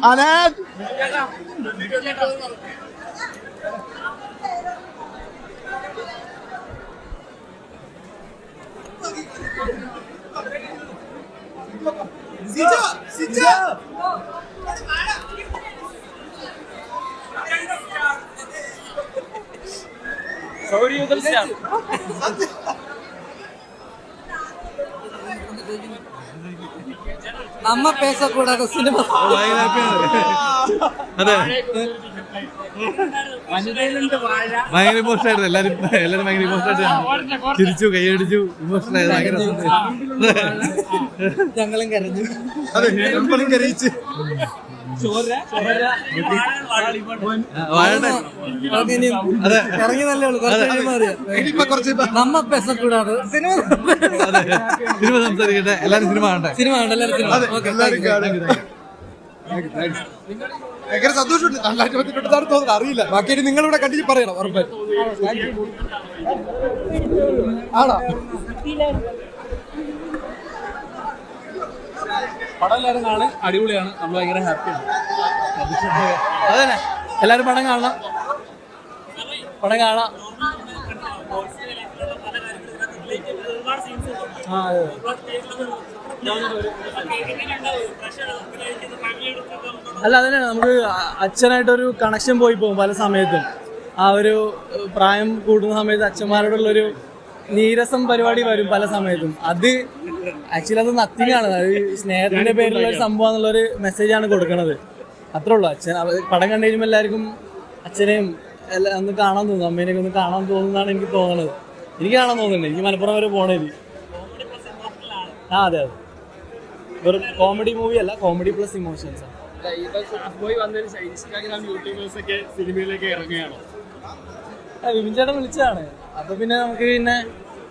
അനാഥ് നമ്മ പേസക്കൂടാതെ സിനിമ അതെ ഭയങ്കര ഇമോഷണൽ ആയിരുന്നു. എല്ലാരും ഭയങ്കര ഇമോഷണൽ ആയിട്ട് ചിരിച്ചു, കൈയടിച്ചു, ഇമോഷണൽ ആയത് ഭയങ്കര ഞങ്ങളും കരഞ്ഞു. കരയിച്ച് ഇറങ്ങി നല്ലേ ഉള്ളൂ. നമ്മ പേസക്കൂടാതെ സിനിമ സിനിമ സംസാരിക്കട്ടെ. എല്ലാരും സിനിമ കാണട്ടെ. സിനിമ ഭയങ്കര സന്തോഷമുണ്ട്. നന്നായിട്ട് തോന്നുന്നു അറിയില്ല. ബാക്കിയായിട്ട് നിങ്ങളിവിടെ കണ്ടിട്ട് പറയണം ഉറപ്പായിട്ടും. ആണോ പടം എല്ലാവരും കാണാൻ അടിപൊളിയാണ്. നമ്മൾ ഭയങ്കര ഹാപ്പിയാണ്. അതന്നെ എല്ലാരും പടം കാണണം. പടം കാണാം. അല്ല അതന്നെ നമുക്ക് അച്ഛനായിട്ടൊരു കണക്ഷൻ പോയി പോകും പല സമയത്തും. ആ ഒരു പ്രായം കൂടുന്ന സമയത്ത് അച്ഛന്മാരോടുള്ളൊരു നീരസം പരിപാടി വരും പല സമയത്തും. അത് ആക്ച്വലി അത് നത്തിങ് ആണ്. അത് സ്നേഹത്തിന്റെ പേരിലുള്ള ഒരു സംഭവം എന്നുള്ളൊരു മെസ്സേജാണ് കൊടുക്കണത്. അത്രേ ഉള്ളൂ. അച്ഛൻ പടം കണ്ടു കഴിയുമ്പോൾ എല്ലാവർക്കും അച്ഛനെയും എല്ലാം ഒന്ന് കാണാൻ തോന്നും, അമ്മേനെയൊക്കെ ഒന്ന് കാണാൻ തോന്നുന്നതാണ് എനിക്ക് തോന്നുന്നത്. എനിക്ക് കാണാൻ തോന്നുന്നുണ്ട്. എനിക്ക് മലപ്പുറം വരെ പോണേല്. അതെ അതെ, വെറും കോമഡി മൂവി അല്ല, കോമഡി പ്ലസ് ഇമോഷൻസ് ആണ്. പോയി വന്നതിന് ഇൻസ്റ്റാഗ്രാം യൂട്യൂബേഴ്സ് ഒക്കെ സിനിമയിലേക്ക് ഇറങ്ങുകയാണോ? വിപിൻ ചേട്ടൻ വിളിച്ചതാണ്. അപ്പൊ പിന്നെ നമുക്ക് പിന്നെ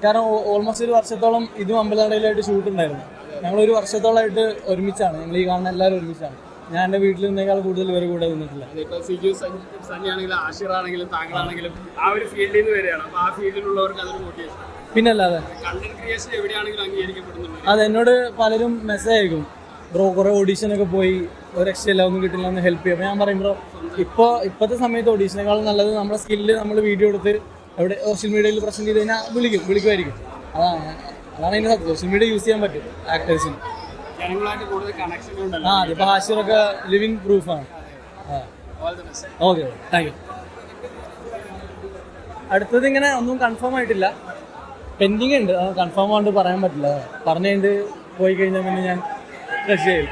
കാരണം ഓൾമോസ്റ്റ് ഒരു വർഷത്തോളം ഇതും അമ്പലനടയിലായിട്ട് ഷൂട്ട് ഉണ്ടായിരുന്നു. ഞങ്ങൾ ഒരു വർഷത്തോളമായിട്ട് ഒരുമിച്ചാണ്. ഞങ്ങൾ ഈ കാണുന്ന എല്ലാവരും ഒരുമിച്ചാണ്. ഞാൻ എൻ്റെ വീട്ടിൽ നിന്നേക്കാൾ കൂടുതൽ ഇവരെ കൂടെ നിന്നിട്ടില്ല. സണ്ണിയാണെങ്കിലും ആഷിറാണെങ്കിലും താങ്കളാണെങ്കിലും ആ ഒരു ഫീൽഡിൽ നിന്ന് വരികയാണ്. അപ്പൊ ആ ഫീൽഡിലുള്ളവർക്ക് അതൊരു മോട്ടിവേഷൻ. പിന്നല്ലാതെ കണ്ടന്റ് ക്രിയേഷൻ എവിടെയാണെങ്കിലും അംഗീകരിക്കപ്പെടുന്നുണ്ട്. അത് എന്നോട് പലരും മെസ്സേജ് അയക്കും, ബ്രോ കുറേ ഓഡീഷനൊക്കെ പോയി ഒരു രക്ഷയില്ല, ഒന്നും കിട്ടില്ല, ഒന്ന് ഹെൽപ്പ് ചെയ്യും. അപ്പോൾ ഞാൻ പറയും ബ്രോ ഇപ്പോഴത്തെ സമയത്ത് ഓഡീഷനേക്കാളും നല്ലത് നമ്മുടെ സ്കില്ല് നമ്മൾ വീഡിയോ എടുത്ത് എവിടെ സോഷ്യൽ മീഡിയയിൽ പ്രസന്റ് ചെയ്ത് കഴിഞ്ഞാൽ വിളിക്കുമായിരിക്കും. അതാണ് അതിൻ്റെ സത്യം. സോഷ്യൽ മീഡിയ യൂസ് ചെയ്യാൻ പറ്റും ആക്ടേഴ്സിന്. അതിപ്പോൾ ഹാഷിറൊക്കെ ലിവിങ് പ്രൂഫാണ്. Okay, thank you. അടുത്തത് ഇങ്ങനെ ഒന്നും കൺഫേം ആയിട്ടില്ല, പെൻഡിങ് ഉണ്ട്. കൺഫേം ആയിട്ട് പറയാൻ പറ്റില്ല. പറഞ്ഞു കഴിഞ്ഞിട്ട് പോയി കഴിഞ്ഞാൽ പിന്നെ ഞാൻ രക്ഷ ചെയ്യും.